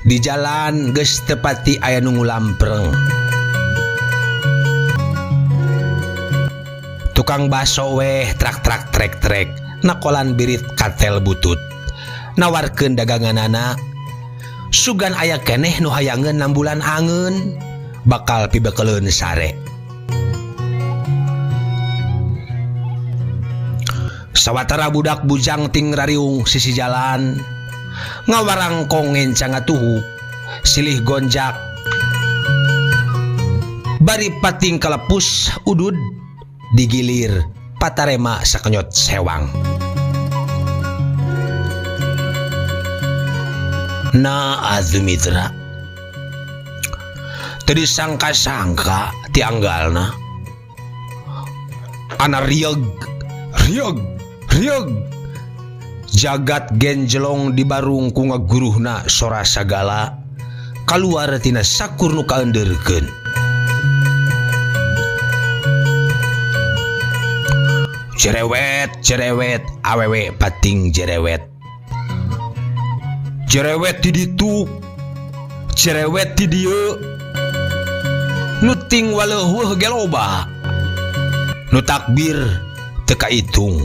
Di jalan geus tepati aya nu ngulampreng. Tukang baso weh trak-trak trek-trek nakolan birit katel butut. Nawarkeun daganganana, sugan aya keneh nu hayangeun nambulan angeun, bakal pibekeleun sare. Sawatara budak bujang ting rariung sisi jalan, ngawarangkong ngencang atuhu, silih gonjak. Bari pating kalepus udud, digilir patarema sakenyot sewang. Na azumitra teu disangka-sangka ti anggalna ana rieg jagat genjelong di barung ku ngaguruhna sora sagala kaluar tina sakur nu kaendeurkeun. Cerewet awewe pating jerewet ti ditu, cerewet ti dieu, nu ting waleuweuh ge loba, nu takbir teu kaitung.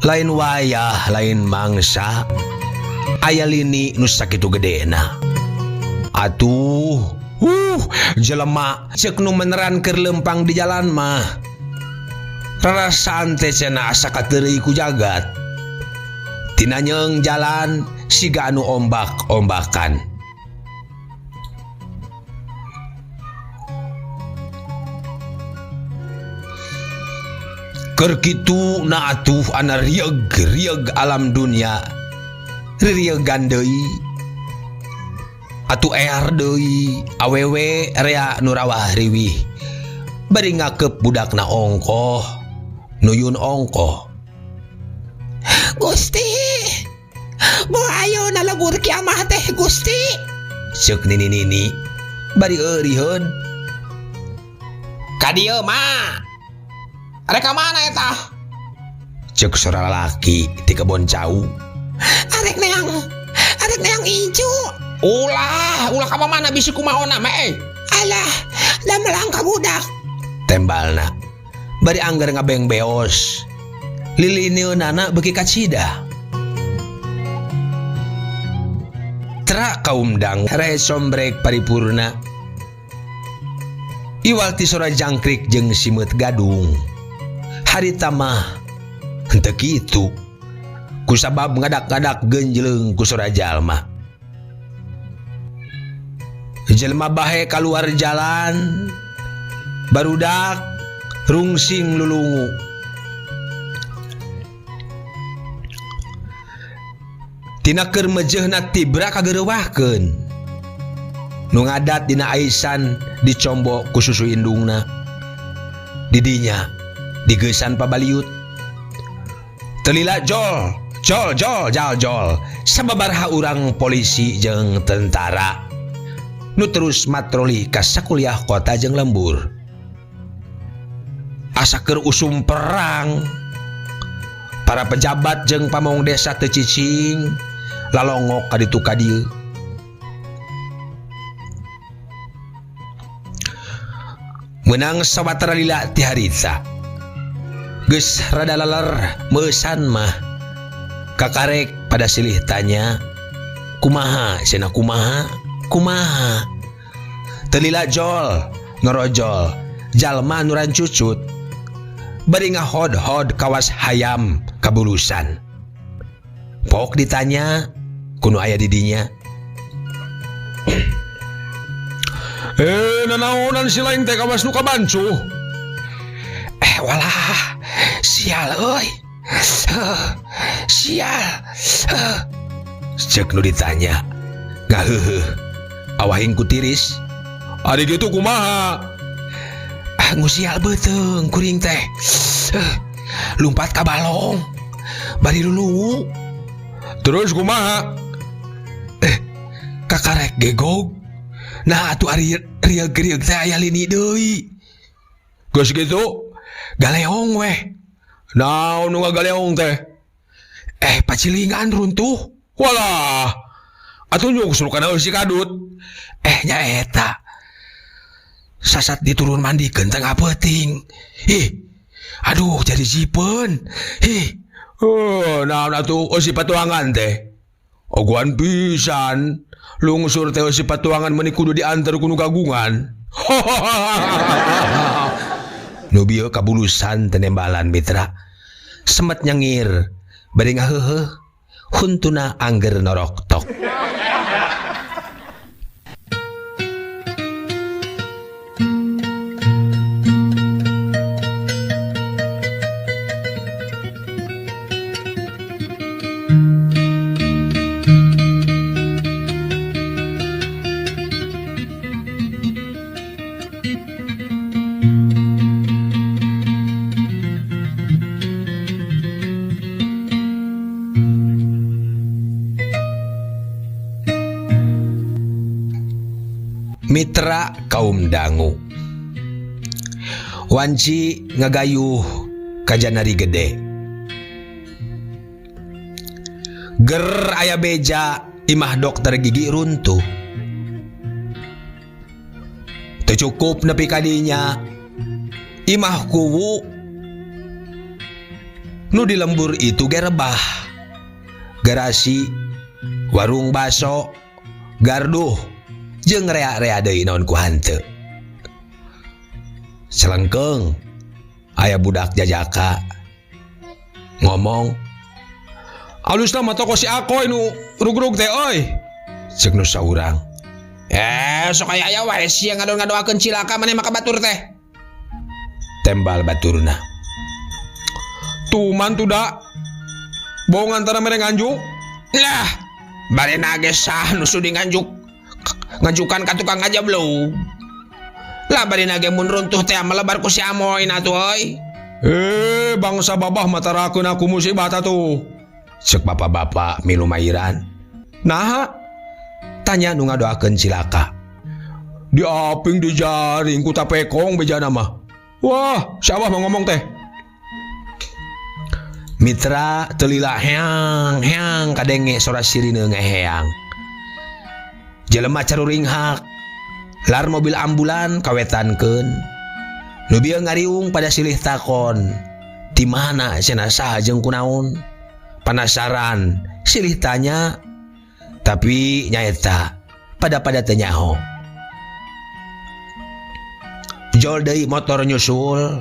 Lain wayah lain mangsa aya lini nu sakitu gedena. Atuh jelema ceuk nu meneran keur lempang di jalan mah rarasaan teh cenah asa kateureuy ku jagat. Tina nyeung jalan siga anu ombak-ombakan. Keur kitu na atuh ana rieg alam dunia, riegan deui. Atuh ear deui awewe rea nu rawah riwih, bari ngakeup budakna ongkoh, nuyun ongkoh. Gusti, moal ayo nalebur kiamah teh Gusti, ceuk nini bari euriheun. Ka dieu mah arek ka mana eta? Ceuk sora lalaki ti kebon cau. Arek neang ijo. Ulah ka mana bisi kumaona mah Alah, da melang ka budak. Tembalna bari angger ngabeng beos. Lilineunana beuki kacida. Tra kaumdang rae sombrek paripurna. Iwal ti sora jangkrik jeung simeut gadung. Harita mah henteu kitu. Kusabab ngadak-ngadak genjleung ku sora jalma. Jelma bahe kaluar jalan, barudak rungsing lulungu. Tina keur mejehna tibra kageureuwahkeun. Nu ngadat dina aisan dicombo ku susu indungna. Didinya digeusan pabaliut. Telila jol sababaraha urang polisi jeung tentara nu terus matroli ka sakuliah kota jeung lembur. Asa keur usum perang. Para pejabat jeung pamong desa teu cicing lalongok ka ditu ka dieu. Meunang sawatara lila ti harita geus rada leler meusan mah kakarek pada silih tanya, kumaha cenah kumaha. Teu lila jol norojol jalma nu rancucut bari ngahod-hod kawas hayam kabulusan. Pok ditanya kuno aya di dinya. Nanaonan si lain teh kawas nu kabancuh. Walah sial euy. Sial. Ceuk nu ditanya. Ngaheuheuh. Awahing ku tiris. Ari kitu kumaha? Ngusial beuteung kuring teh. Lumpat ka balong. Bari lulungu. Terus kumaha? Kakarek gegog. Nah atuh ari rieg-rieg teh aya lini deui. Geus kitu galeong weh. Naon nu ngagaleong teh? Pacilingan runtuh. Walah. Atuh nyusul kana si kadut. Nyaeta. Sasat diturun mandikeun teh ngapeuting. Aduh jadi jipeun. Naon atuh si patuangan teh? Oguan pisan. Lungsur teh si patuangan meuni kudu diantar ku nu kagungan. Nu bieu kabulusan tenembalan mitra. Semet nyengir. Bari ngaheuleuh. Huntuna angger norok tok. Mitra kaum dangu. Wanci ngagayuh ka janari gede. Ger aya beja imah dokter gigi runtuh. Teu cukup nepi kadinya imah kuwu nu di lembur itu ge rebah. Garasi, warung baso, garduh jeung rea-rea deui naon ku hanteu. Selengkeung aya budak jajaka ngomong, "Alusna mah toko si Akoy nu rugrug teh euy." Ceuk nu saurang, "Sok aya wae sia ngado-ngadoakeun cilaka maneh maka batur teh." Tembal baturna, "Tuman tuda bohongan tara mere nganjuk." "Lah, barena ge sah nu sudi ngajukan ka tukang ngajablu. Lah barina ge mun runtuh teh melebar ku si Amoy na tuh euy." Bangsa babah matarakeun aku musibah atuh. Ceuk bapak-bapak milu mairan. "Naha?" tanya nu ngadoakeun cilaka. "Diaping dijaring ku tapekong bejana mah." "Wah, siapa mau ngomong teh?" Mitra telila heang kadenge sora sirine ngeheang. Jelema caruring hak lar mobil ambulan kawetankeun. Nu bieu ngariung pada silih takon, "Ti mana cenah saha jeung kunaon?" Penasaran silih tanya, tapi nyaeta pada teu nyaho. Jol deui motor nyusul,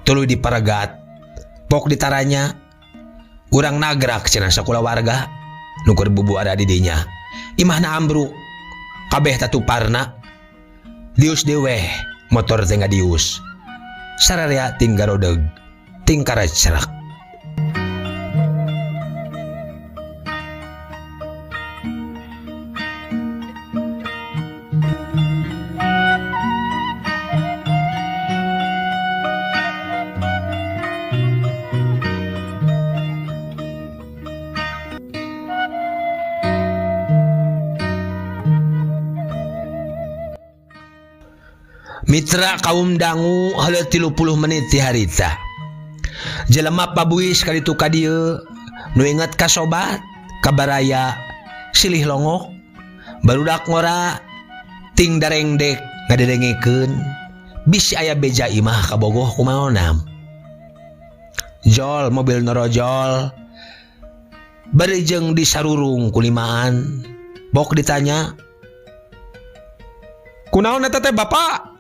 tuluy diparegat. Pok ditaranya, urang nagrak cenah sakula warga nu keur bubuara di dinya. Imahna ambruk, kabeh tatuparna. Dius dewe motor teh ngadius. Sararea ting garodeg, ting karecerak. Mitra kaum dangu halet 30 menit ti harita. Jelema pabuis kaditu ka dieu nu inget ka sobat, ka baraya, silih longok, barudak ngora ting darengdek ngadedengekeun bisi aya beja imah kabogoh kumaonam. Jol mobil norojol bari jeung disarurung kulimaan. Bok ditanya, "Kunaon eta teh Bapak?"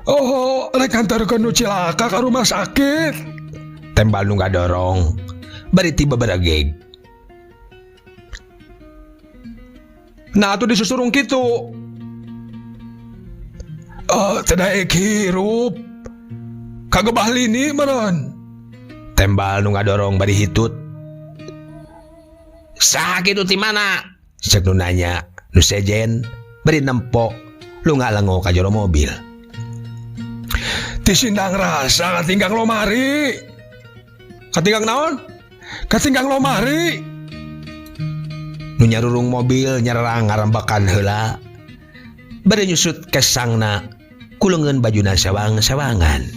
"Oh, rek antarkeun nu cilaka ka rumah sakit." Tembal nu ngadorong bari tiba beregeg. "Nah atuh disusurung kitu." "Teu daek hirup. Kagebah lini meureun." Tembal nu ngadorong bari hitut. "Saha kitu ti mana?" Ceuk nu nanya, nu sejen bari nempo lu ngalengo ka jero mobil. "Ti sindang rasa katinggang lomari." "Katinggang naon?" "Katinggang lomari." Nu nyarurung mobil nyerang ngarambakan heula bari nyusut kesangna kuleungeun bajuna sawang-sawangan.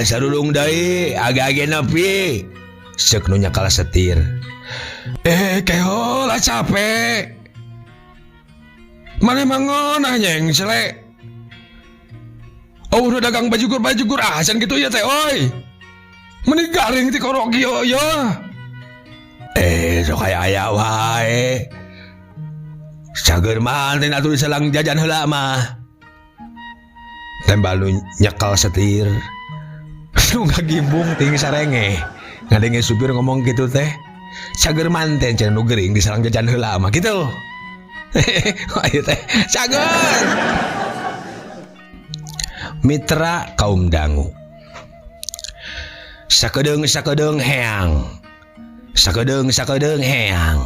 sarulung deui, aga-aga nepi. Ceuk nu nyakal setir. Keho lah capek. Mana mangonah nyeng selek. Oh udah dagang bajugur asan gitu ya teh oi. Meni garing ti korok yo. Sok aya wae. Cager manten atuh diselang jajan heula mah. Tembal nu nyekal setir. Nu ngagimbung tinggi sarenge. Ngadenge supir ngomong gitu teh. Cager manten cenah nu gering diselang jajan heula mah gitu. Ayo teh, cager. Mitra kaum dangu. Sakedeung heang. Sakedeung heang.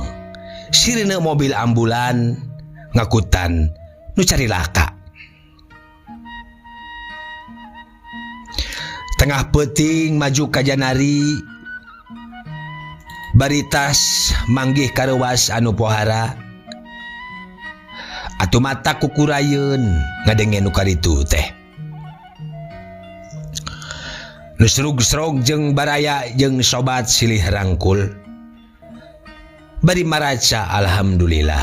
Sirina mobil ambulan ngakutan nu cari laka. Tengah peuting maju ka janari. Baritas manggih karewas anu pohara. Atuh mata kukurayeun ngadenge nu karitu teh. Nu srug-srog jeung baraya jeung sobat silih rangkul. Bari maraca alhamdulillah.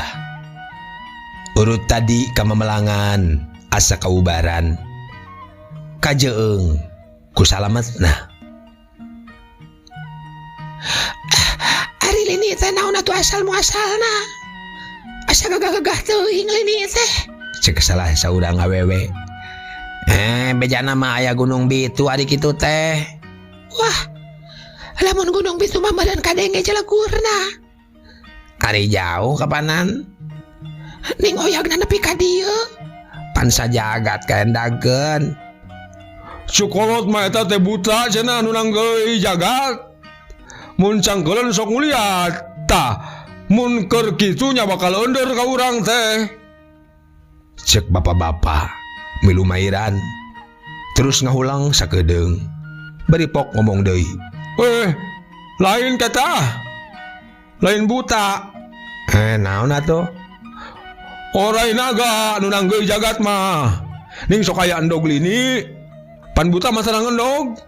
Urut tadi kamamelangan asa kaubaran. Kajeung ku salametna. Ari lini teh naon atuh asal muasalna? Asa gagah-gagah teuing lini teh. Ceuk salah saurang awewe. Bejana mah aya Gunung Bitu ari kitu teh. Wah, lamun Gunung Bitu mah badan kadenge jelagurna. Ari jauh kapanan? Ning oyagna nepi ka dieu. Pan sajagat kaendageun. Cukolot mah eta teh buta cenah nu nanggeui jagat. Mun cangkeuleun sok nguliat. Tah, mun keur kitu nya bakal ender ka urang teh. Cek bapak-bapak milu mairan. Terus ngahulang sakedeung. Bari pok ngomong deui. Lain kata. Lain buta. Naon atuh? Orai naga nu nanggeui jagat mah. Ning sok aya endog lini. Pan buta mah sareng endog.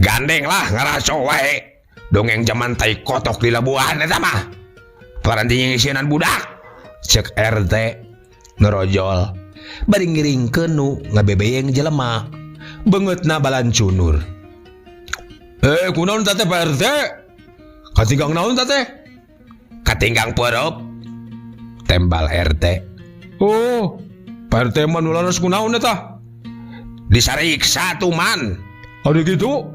Gandeng lah ngaraso wae. Dongeng zaman tai kotok di Labuan eta mah. Paranti ngisienan budak. Cek RT nerojol. Bari ngiringkeun nu ngabebeyeng jelema. Beungeutna balancunur. Kunaon teh Pak RT? Katinggang naon teh? Katinggang peurup. Tembal RT. Oh, Pak RT mah nu laras kunaon eta? Disariksa tuh man. Ada gitu?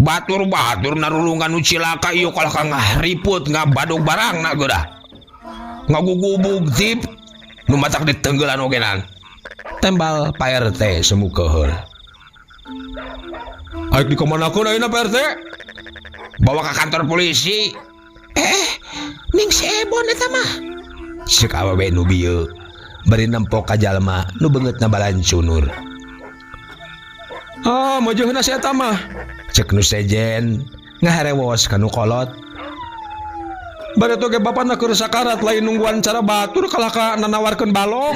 Batur-batur narulungan nu cilaka ieu kalah ka ngahriput ngabadog barangna geudah. Ngagugubug tip nu matak ditenggelan ogenan. Tembal Pak RT semu keheul. Aik dikomanakeun ayeuna Pak RT? Bawa ke kantor polisi. Ning si Ebon eta mah. Ceuk awewe nu bieu bari nempok ka jalma nu beungeutna balancunur. Majuhna si eta mah. Cek nu sejen ngaharewos ka nu kolot. Bari toge bapana keur sakarat lain nungguan cara batur kalah ka nanawarkeun balong.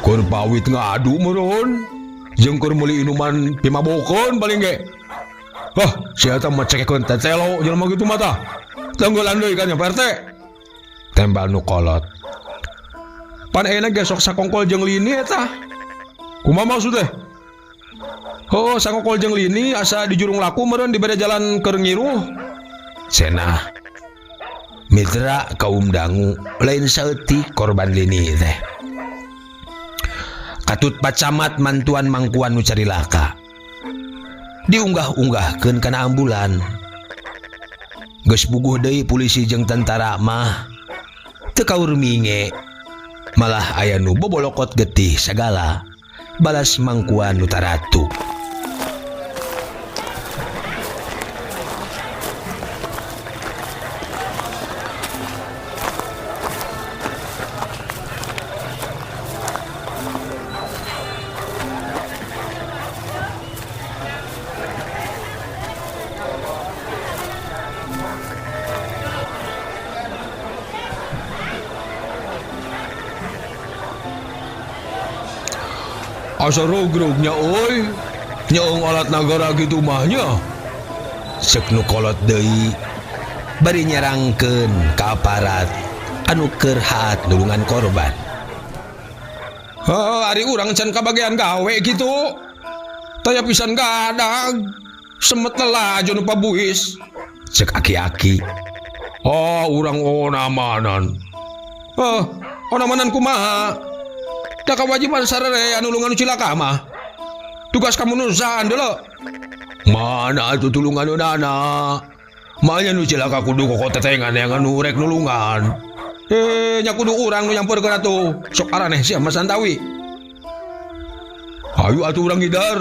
Keur pawit ngadu meureun. Jeung keur meuli inuman pimabokeun paling ge. Si eta mah cekekeun tetelo jelema kitu mah tah. Tenggelan deui kan ya Pak RT. Tembal nu kolot. Pan ayeuna ge sok sakongkol jeung lini eta. Kumaha maksud teh? Sakongkol jeung lini asa di jurung laku meureun dibere jalan keur ngiruh. Cenah. Mitra kaum dangu lain saeutik korban lini teh. Katut pacamat mantuan mangkuan nu cari laka. Diunggah-unggahkeun kana ambulan. Geus buguh deui polisi jeung tentara mah teu kaur minge. Malah aya nu bobolokot getih sagala balas mangkuan nu taratu. asa rogrognya oi. Nyaong alat nagara gitu mahnya. Cek nu kolot deui bari nyerangkeun ka aparat anu keur haat nulungan korban. Ari urang can kabagean gawe gitu. Taya pisan gadag. Semet lelajo nu pabuis. Cek aki-aki. Urang onamanan. Onamanan kumaha? Da kawajiban sarere anu nulungan cilaka mah. Tugas kamu nusan dulu. Mana atuh tulungan nana? Manya nu cilaka kudu kok tetengan yang anu rek nulungan. Nya kudu urang nu nyamperkeun atuh. Sok araneh sia Mas Santawi. Ayo atuh urang ngidar.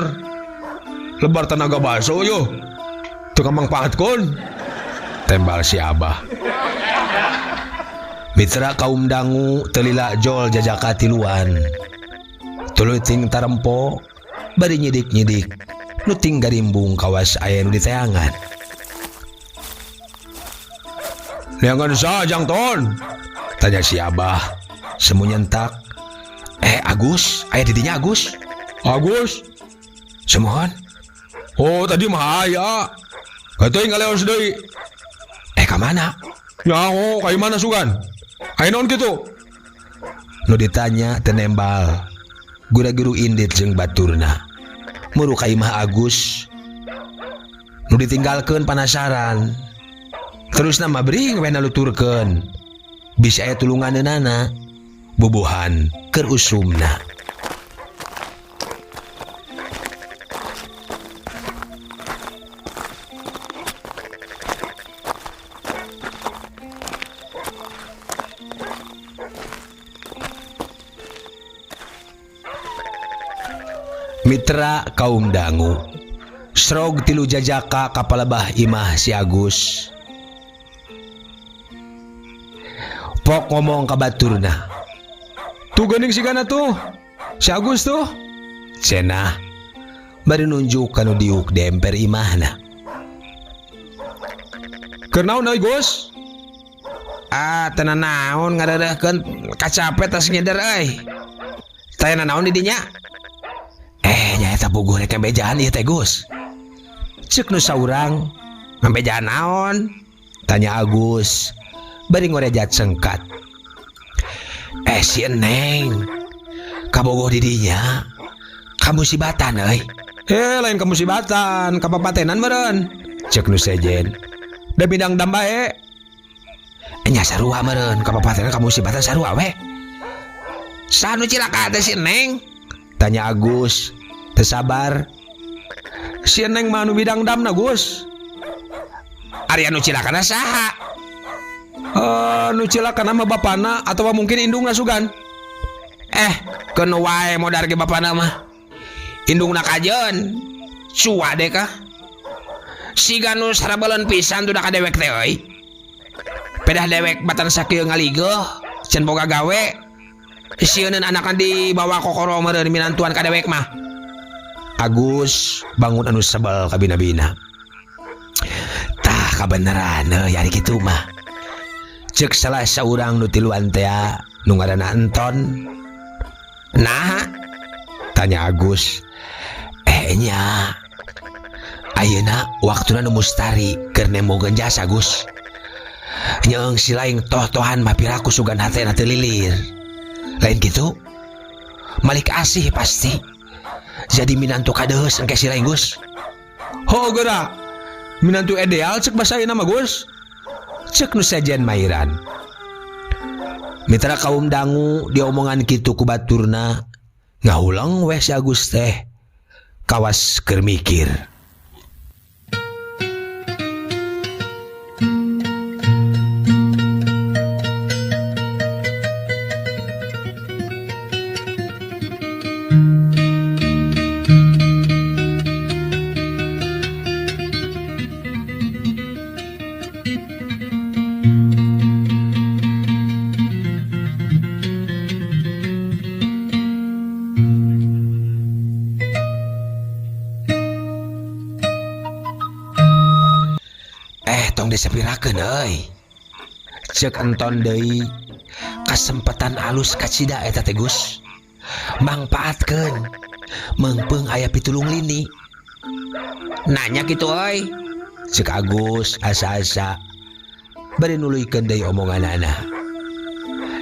Lebar tenaga baso yo. Teu kamang paatkeun. Tembal si Abah. Mitra kaum dangu telila jol jajaka tiluan. Tuluting tarempo bari nyidik-nyidik nu ting garimbung kawas aya nu diteangan. Neangan sajang ton. Tanya si Abah semu nyentak. Agus, aya di dinya Agus. Agus? Semohon. Tadi mah aya. Kateuing ngaleos deui. Ka mana? Nyaho, ka mana sugan? Aya naon kitu? Nu ditanya teu nembal. Gura-guru indit jeung baturna. Muru ka imah Agus. Nu ditinggalkeun panasaran. Terus nama bring we naluturkeun. Bisa aya tulunganeunana. Bubuhan keur usumna. Mitra kaum dangu srog tilu jajaka kapalebah imah si Agus. Pok ngomong ka baturna. Tuh geuning sigana tuh. Si Agus tuh. Cenah bari nunjuk kanu diuk demper imahna. Keur naon euy Gus? Tenan naon ngadareuhkeun kacapet tas ngeder euy. Tayana naon di dinya? Nyaeta puguh rek ngabejaan ieu teh Gus. Ceuk nu saurang, ngabejaan naon? Tanya Agus. Bari ngorejat sengkat. Si Eneng kabogoh di dinya. Kamusibatan euy. Lain kamusibatan, kapapatenan meureun. Ceuk nu sejen. Da bidang dam bae. Nya sarua meureun, kapapatenan kamusibatan sarua we. Saha nu cilaka teh si Eneng? Tanya Agus. Sabar. Si Eneng mah nu bidang damna Gus. Ari anu cilakana saha? Nu cilakana mah bapana atawa mungkin indungna sugan. Keun wae modar ge bapana mah. Indungna kajeun. Suwa deh kah? Siga nu sarabaleun pisan tuh da ka dewek teh euy. Pedah dewek batan sakieu ngaligeuh, can boga gawe. Sieun anakan dibawa kokoro meureun minantuan ka dewek mah. Agus bangun anu sebel ka bina-bina. Tah kabeneran ari kitu mah. Ceuk salah saurang nu tiluan teh nu ngaranna Enton. Nah, tanya Agus. Nya. Ayeuna waktuna nu mustari keur nembogeun jasa Gus. Nyeung si laing toh-tohan mah piraku sugan hatena teu lilir. Lain kitu Malik asih pasti. Jadi minantu kadeus engke si lain Gus. Geura. Minantu ideal cek basa ayeuna mah Gus. Cek nu sajen mairan. Mitra kaum dangu diomongan kitu ku baturna. Ngaulang we si Agus teh. Kawas keur mikir. Tong disepirakeun euy. Ceuk Enton deui. Kasempatan alus kacida eta teh Gus. Mangpaatkeun Mengpeng aya pitulung lini. Nanya gitu euy. Cek Agus asa-asa bari nuluykeun deui omonganana.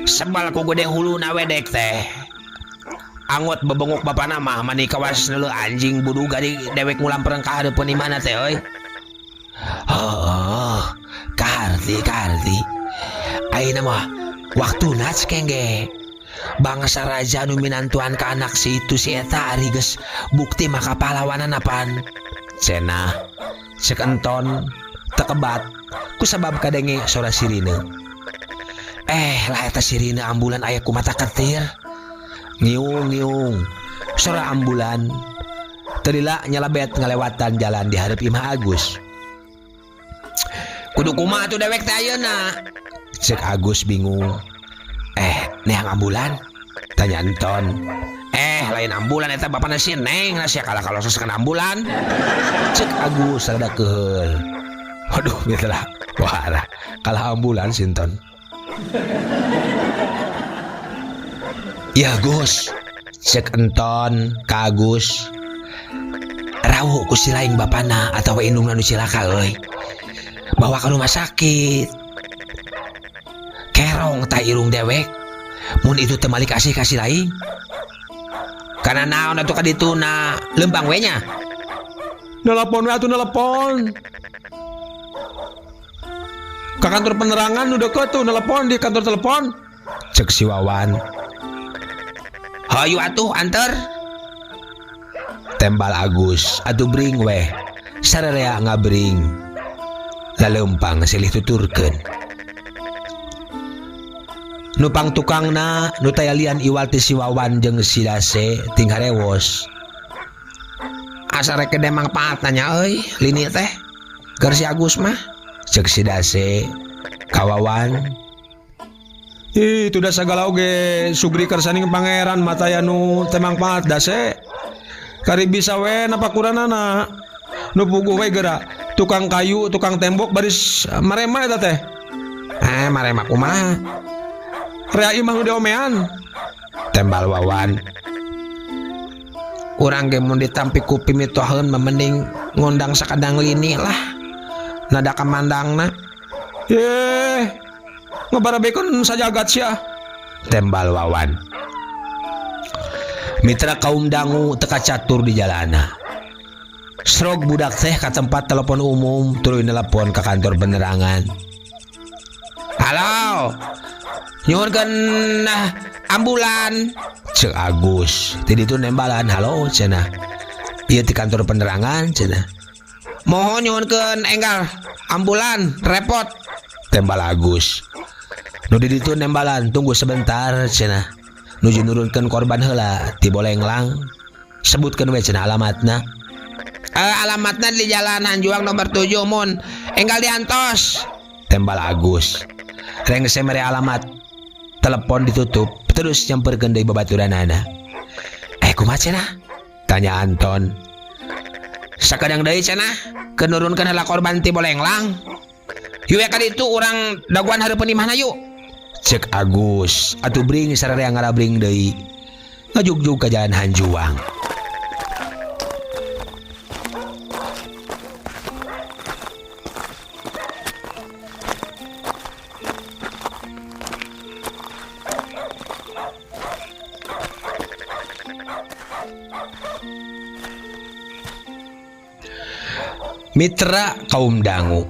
Sebal ku gede huluna wedek teh. Angot bebengok bapana mah mani kawas neuleuh anjing buduga di dewek ngulam pereng ka hareupeun imana teh euy. Oh, karti. Ayeuna mah waktuna cekengge. Bangsa raja nu minantuan ka anak si itu si eta ari geus bukti maka pahlawanan apan. Cenah cek enton tekebat kusabab kadenge sora sirine. Lah eta sirine ambulan aya ku mata ketir. Ngiung sora ambulan terila nyalabet ngalewatan jalan di hareup Imah Agus. Kudu kumaha tuh dewek teh ayeuna? Cek Agus bingung. Neang ambulan? Tanya enton. Lain ambulan eta bapana si Neng sia kalah kalososkeun ambulan. Cek Agus rada keheul. Waduh mitra. Wah, kalah ambulan sinton. Ya Gus. Cek enton ka Agus. Rawuh ku si laing bapana atawa indungna nu cilaka euy. Bawa ke rumah sakit. Kerong tah irung dewek. Mun itu teu malik kasih laing. Kana naon atuh kadituna lempang we nya. Nelpon we atuh nelpon. Ka kantor penerangan nu deukeut tuh nelpon di kantor telepon. Cek si Wawan. Hayu atuh anter. Tembal Agus atuh bring we. Sararea ngabring. Lalempang silih tuturkeun. Nupang tukangna nu taya lian iwal ti si Wawan jeung si Dase ting harewos. Asa rek gede mangpaatna nya euy lini teh. Keur si Agus mah cek si Dase ka Wawan. Itu da sagala oge sugri kersaning pangeran mataya nu teu mangpaat Dase. Kari bisa we napakuranana. Nu puguh we geura tukang kayu, tukang tembok baris marema eta teh. Marema kumaha? Rea imah nu diomean. Tembal Wawan. Urang ge mun ditampi ku pimitoheun mah mending ngundang sakadang lini lah. Nada kamandangna. Ngabarabekeun sajagat sia. Tembal Wawan. Mitra kaum dangu teka catur di jalana. Srog budak teh ka tempat telepon umum tuluy nelpon ka kantor penerangan. Halo. Nyuhunkeun ambulan. Cek Agus. Ti ditu nembalan halo cenah. Ieu ti kantor penerangan cenah. Mohon nyuhunkeun enggal ambulan repot. Tembal Agus. Nu di ditu nembalan tunggu sebentar cenah. Nuju nurunkeun korban heula ti Bolenglang. Sebutkeun we cenah alamatna. Alamatna di Jalan Hanjuang nomor 7 mun enggal diantos. Tembal Agus. Reng semere alamat. Telepon ditutup terus nyamperkeun deui babaturanana. Kumaha cenah? Tanya Anton. Sakadang deui cenah kenurunkeun heula korban ti Bolenglang. Yuk ka ditu urang daguan hareupeun imahna yuk. Cek Agus atuh bring sararea ngarabring deui. Ngajugjug ka Jalan Hanjuang. Mitra kaum dangu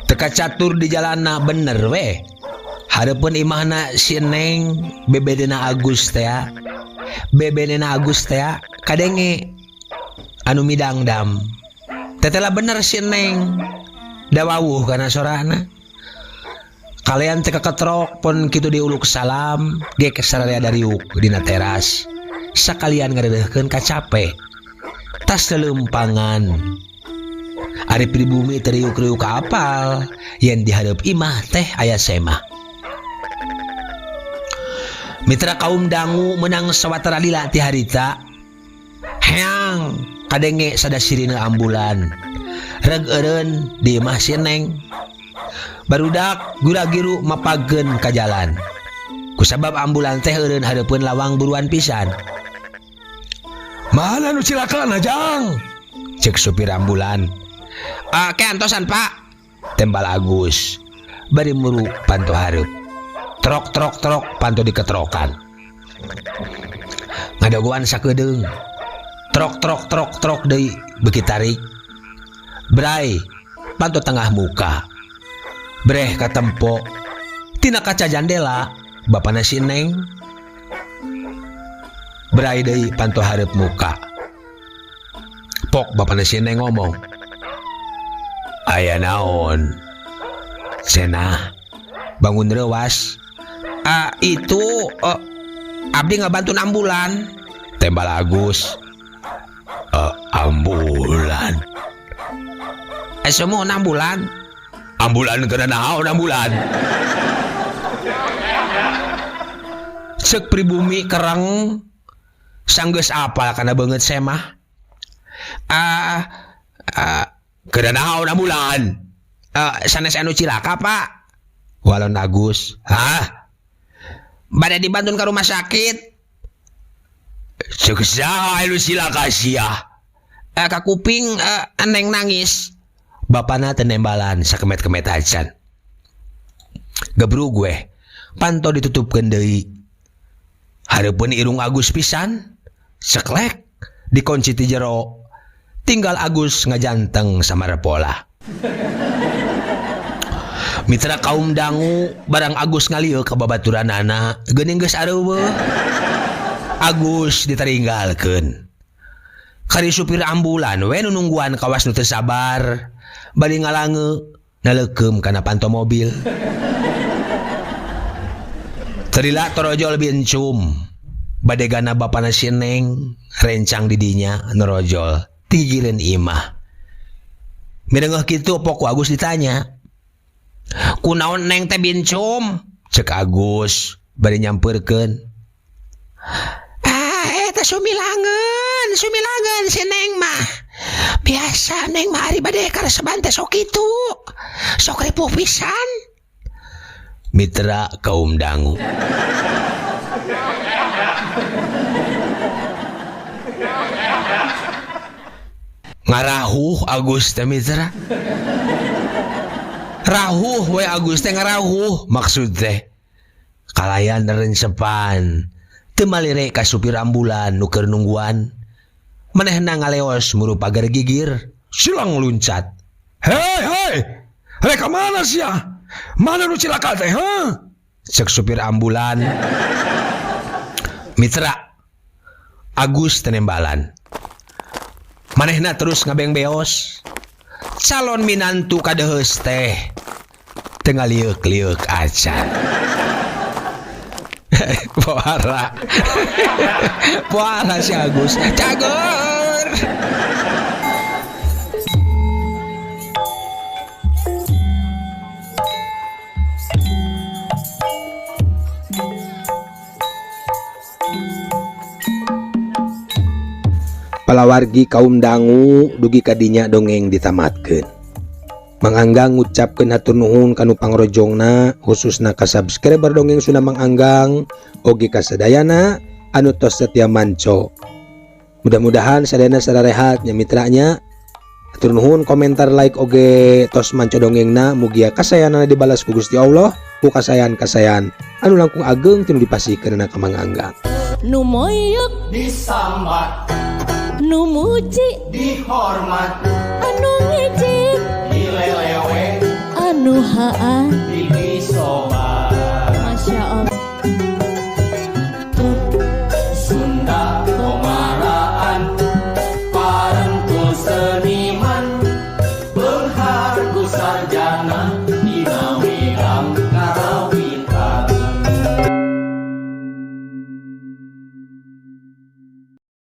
teka catur di jalanna bener we. Hareupeun imahna si Neng bebedena Agus teh. Bebedena Agus teh kadenge anu midangdam. Tetela bener si Neng. Da wawuh kana sorana. Kalian teka ketrok pun kitu diuluk salam ge sararea dariuk dina teras. Sakalian ngareureuhkeun ka cape. Tas leumpangan. Ari pribumi teriuk-riuk kapal yang dihadap imah teh aya semah. Mitra kaum dangu menang sawatara lila ti harita. Heang kadenge sadasirina ambulan. Reg eureun di imah si Neng. Barudak gura-giru mapageun ka jalan. Kusabab ambulan teh eureun hareupeun lawang buruan pisan. Mana nu cilaka Jang? Cek supir ambulan. Keantosan pak, tembal Agus. Bari muru panto hareup. Trok trok trok panto diketrokan. Ngadaguan sakedeung. Trok trok trok trok deui beuki tarik. Bray panto tengah muka. Breh katempo tina kaca jandela bapana si Neng. Bray deui panto hareup muka. Pok bapana si Neng ngomong. Aya naon? Cenah bangun rewas. Itu abdi ngabantu ambulan. Tembal Agus. Ambulan. Semua ambulan. Ambulan kena naon ambulan? Cek pribumi kereng sanggeus apal kana beungeut semah. Kena naon ambulan? Sanes anu cilaka pak. Walon Agus. Hah? Bade dibantun ke rumah sakit. Cek saha anu cilaka sia? Ka kuping Neng nangis. Bapana tenembalan sakemet-kemet acan. Gebru gue panto ditutupkeun deui. Hareupeun irung Agus pisan. Seklek dikunci ti jero. Tinggal Agus ngajanteng samara pola. Mitra kaum dangu barang Agus ngalieu ka babaturanana geuning geus areueuh. Agus ditaringgalkeun. Kari supir ambulan we nu nungguan kawas nu teu sabar. Bari ngalange naleukeum kana panto mobil. Terila torojol bincum. Badegana bapana si Neng rencang di dinya nerojol tigireun imah. Mireungeuh kitu pok Agus ditanya. Kunaon Neng teh bincum? Cek Agus bari nyampeurkeun. Eta sumilangeun si Neng mah. Biasa Neng mah ari bade kareseban teh sok kitu. Sok ripuh pisan. Mitra kaum dangu. Ngarahuh Agus teh mitra. Rahuh we Agus teh ngarahuh maksud teh. Kalayan rencepan. Teu malire ka supir ambulan nu keur nungguan. Manehna ngaleos muru pagar gigir. Silang luncat. Hei, rek ka mana sia? Mana nu cilaka teh, ha? Cek supir ambulan. Mitra Agus tenembalan. Manehna terus ngabeng beos. Calon minantu kadeheus teh tengah liuk-liuk acan. Puara si Agus cager. Palawargi kaum dangu dugi kadinya dongeng ditamatkeun. Mang Anggang ngucapkeun hatur nuhun kanu pangrojongna khususna ka subscriber dongeng Sunda Mang Anggang oge ka sadayana anu tos setia manco. Mudah-mudahan sadayana sararehat nya mitranya. Hatur nuhun komentar like oge tos manco dongengna mugia kasayanana dibalas ku Gusti Allah ku kasayan-kasayan anu langkung ageng tinu dipasikeun ka Mang Anggang. Nu moyok disambat, nu muji dihormat, anu ngijik dilelewe, anu haan dibisobat. Masya Allah. Sunda Komaraan, parengku seniman, beungharku sarjana,